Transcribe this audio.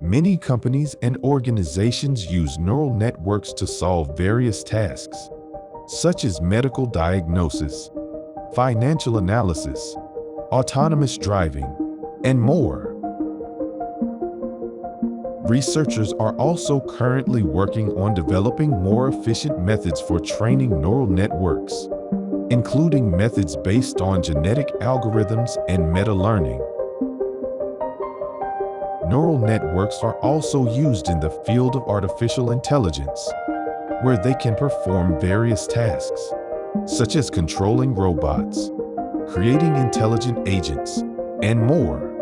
Many companies and organizations use neural networks to solve various tasks, such as medical diagnosis, financial analysis, autonomous driving, and more. Researchers are also currently working on developing more efficient methods for training neural networks, including methods based on genetic algorithms and meta-learning. Neural networks are also used in the field of artificial intelligence, where they can perform various tasks, such as controlling robots, creating intelligent agents, and more.